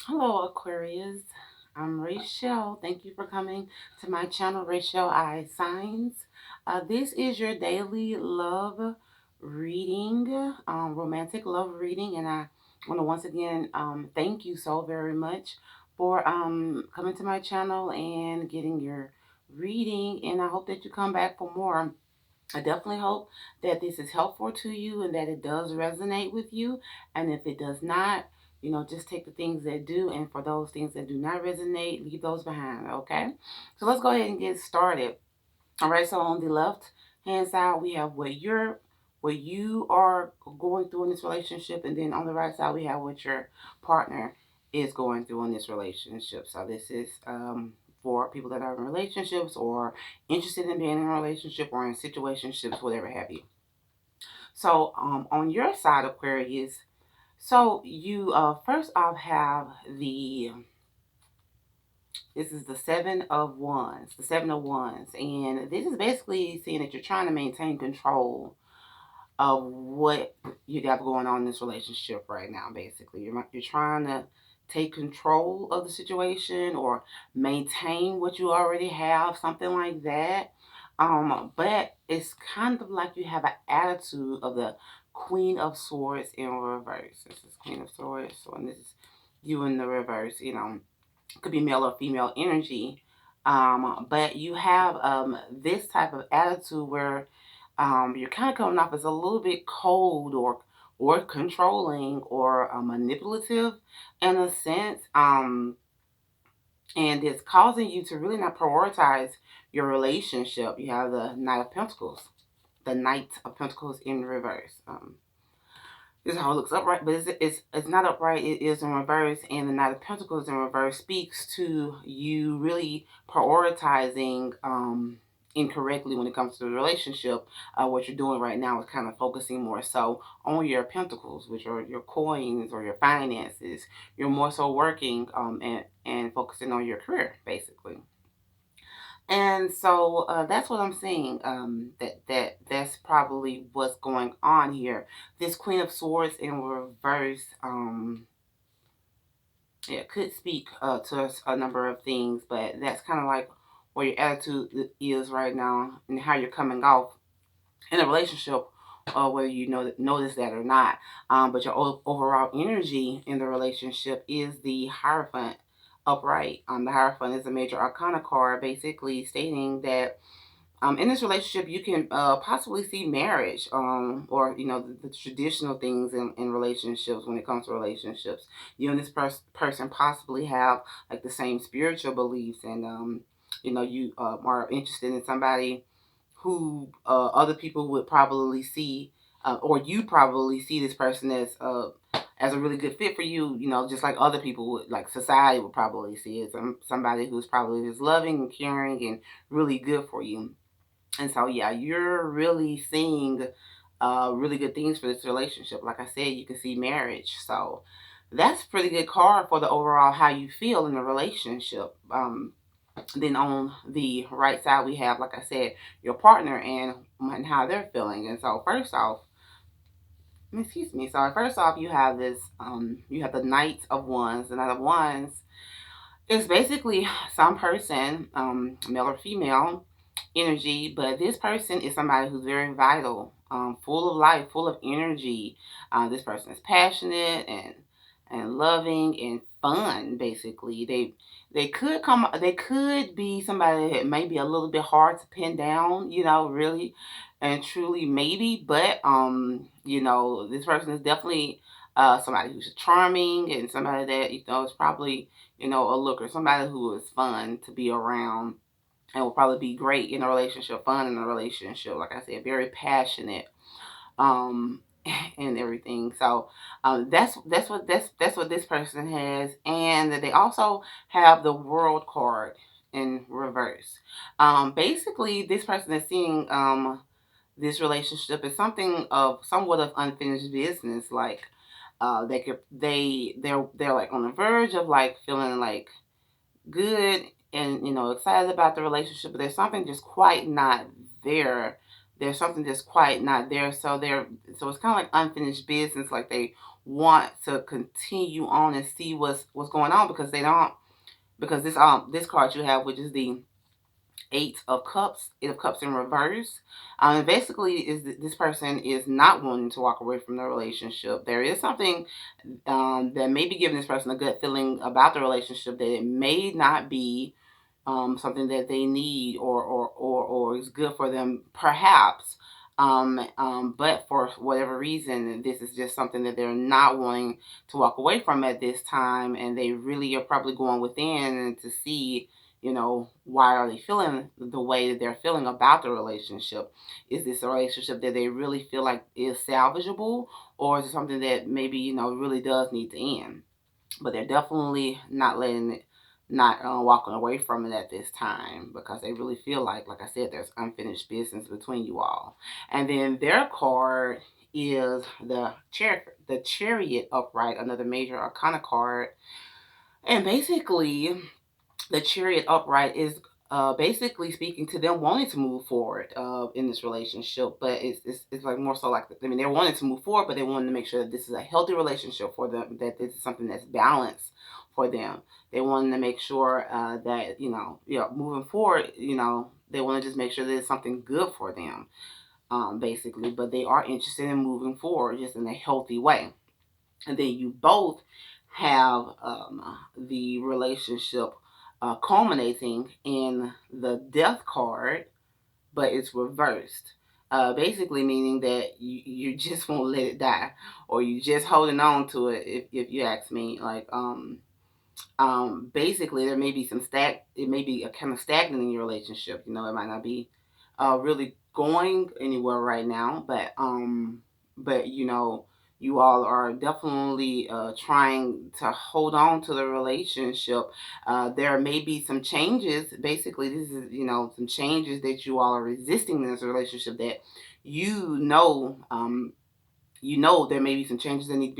Hello, Aquarius. I'm Rachel. Thank you for coming to my channel, Rachel I Signs. This is your daily love reading, romantic love reading, and I want to once again thank you so very much for coming to my channel and getting your reading. And I hope that you come back for more. I definitely hope that this is helpful to you and that it does resonate with you. And if it does not, just take the things that do. And for those things that do not resonate, leave those behind. Okay. So let's go ahead and get started. All right. So on the left hand side, we have what you are going through in this relationship. And then on the right side, we have what your partner is going through in this relationship. So this is for people that are in relationships or interested in being in a relationship or in situationships, whatever have you. So on your side, Aquarius, so you first off have this is the seven of wands, and this is basically saying that you're trying to maintain control of what you got going on in this relationship right now. Basically, you're trying to take control of the situation or maintain what you already have, something like that. But it's kind of like you have an attitude of the Queen of Swords in reverse. This is Queen of Swords, so and this is you in the reverse. Could be male or female energy. But you have this type of attitude where you're kind of coming off as a little bit cold or controlling or manipulative in a sense, and it's causing you to really not prioritize your relationship. You have the Knight of Pentacles in reverse. This is how it looks upright, but it's not upright. It is in reverse, and the Knight of Pentacles in reverse speaks to you really prioritizing incorrectly when it comes to the relationship. What you're doing right now is kind of focusing more so on your pentacles, which are your coins or your finances. You're more so working and focusing on your career, basically. And so that's what I'm seeing. That's probably what's going on here. This Queen of Swords in reverse, it could speak to us a number of things, but that's kind of like where your attitude is right now and how you're coming off in a relationship, whether you notice that or not. But your overall energy in the relationship is the Hierophant upright. The Hierophant is a major arcana card, basically stating that in this relationship you can possibly see marriage, or the traditional things in relationships. When it comes to relationships, you and this person possibly have like the same spiritual beliefs, and you are interested in somebody who other people would probably see, or you probably see this person as a really good fit for you, just like other people would, like society would probably see it. Somebody who's probably just loving and caring and really good for you. And so, yeah, you're really seeing really good things for this relationship. Like I said, you can see marriage. So that's a pretty good card for the overall how you feel in the relationship. Then on the right side, we have, like I said, your partner and how they're feeling. And so first off, excuse me. So first off, you have you have the Knight of Wands. The Knight of Wands is basically some person, male or female energy, but this person is somebody who's very vital, full of life, full of energy. This person is passionate and loving and fun. Basically, they could be somebody that may be a little bit hard to pin down, really and truly maybe, but this person is definitely somebody who's charming and somebody that is probably a looker, somebody who is fun to be around and will probably be great in a relationship, fun in a relationship. Like I said, very passionate, um, and everything. So that's what this person has, and they also have the World card in reverse. Basically, this person is seeing this relationship as something of somewhat of unfinished business. Like they're like on the verge of like feeling like good and excited about the relationship, but there's something just quite not there. There's something just quite not there. So it's kind of like unfinished business. Like they want to continue on and see what's going on, because they don't, because this card you have, which is the Eight of Cups in reverse. Basically, this person is not wanting to walk away from the relationship. There is something that may be giving this person a gut feeling about the relationship, that it may not be something that they need, or is good for them, perhaps. But for whatever reason, this is just something that they're not wanting to walk away from at this time, and they really are probably going within to see, why are they feeling the way that they're feeling about the relationship? Is this a relationship that they really feel like is salvageable, or is it something that maybe, really does need to end? But they're definitely not letting it, not walking away from it at this time, because they really feel like I said, there's unfinished business between you all. And then their card is the Chariot upright, another major arcana card. And basically, the Chariot upright is basically speaking to them wanting to move forward in this relationship, but it's like more so like, I mean, they're wanting to move forward, but they wanted to make sure that this is a healthy relationship for them, that this is something that's balanced for them. They wanted to make sure that moving forward, they want to just make sure that it's something good for them, basically. But they are interested in moving forward just in a healthy way. And then you both have the relationship culminating in the Death card, but it's reversed. Basically meaning that you just won't let it die, or you just holding on to it, if you ask me. Like, basically there may be it may be a kind of stagnant in your relationship. It might not be really going anywhere right now, but you all are definitely trying to hold on to the relationship. There may be some changes. Basically, this is, some changes that you all are resisting in this relationship, that there may be some changes that need to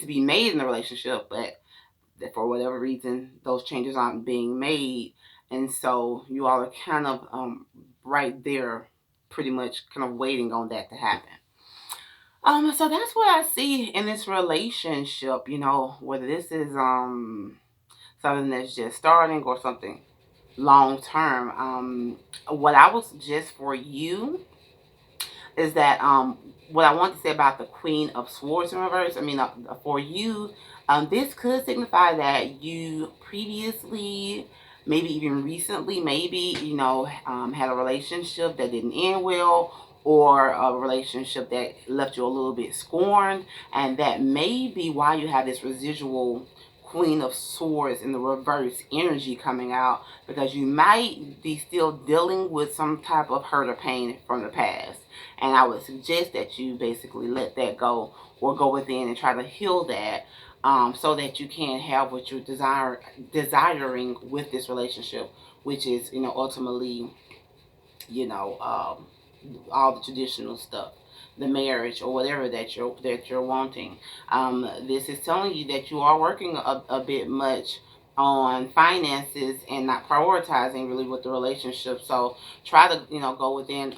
be made in the relationship, but that for whatever reason those changes aren't being made. And so you all are kind of right there, pretty much kind of waiting on that to happen. So that's what I see in this relationship, whether this is something that's just starting, or something long term. What I would suggest for you is that, what I want to say about the Queen of Swords in reverse, I mean, for you, this could signify that you previously, maybe even recently, maybe, had a relationship that didn't end well, or a relationship that left you a little bit scorned, and that may be why you have this residual Queen of Swords in the reverse energy coming out, because you might be still dealing with some type of hurt or pain from the past. And I would suggest that you basically let that go, or go within and try to heal that, so that you can have what you're desiring with this relationship, which is, ultimately, you know, um, all the traditional stuff, the marriage, or whatever that you're wanting. This is telling you that you are working a bit much on finances, and not prioritizing really with the relationship. So try to, go within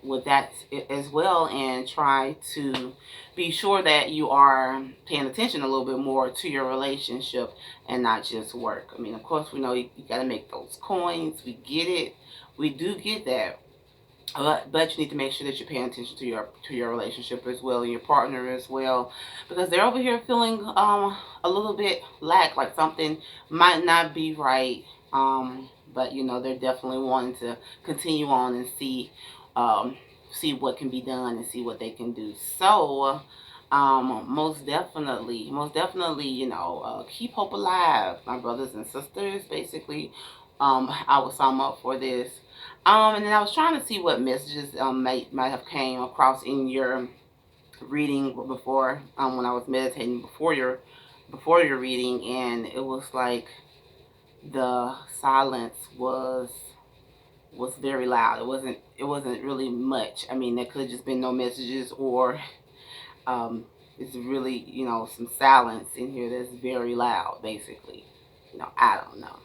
with that as well, and try to be sure that you are paying attention a little bit more to your relationship, and not just work. I mean, of course, we know you got to make those coins. We get it. We do get that, but you need to make sure that you're paying attention to your relationship as well, and your partner as well, because they're over here feeling a little bit like something might not be right. But they're definitely wanting to continue on and see what can be done, and see what they can do. So most definitely, keep hope alive, my brothers and sisters. Basically, I will sum up for this. And then I was trying to see what messages might have came across in your reading before, when I was meditating before your reading, and it was like the silence was very loud. It wasn't really much. I mean, there could have just been no messages, or it's really, some silence in here that's very loud, basically. I don't know.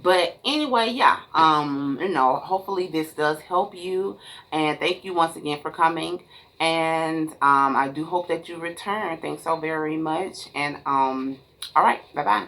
But anyway, yeah, hopefully this does help you, and thank you once again for coming. And I do hope that you return. Thanks so very much. And all right, bye bye.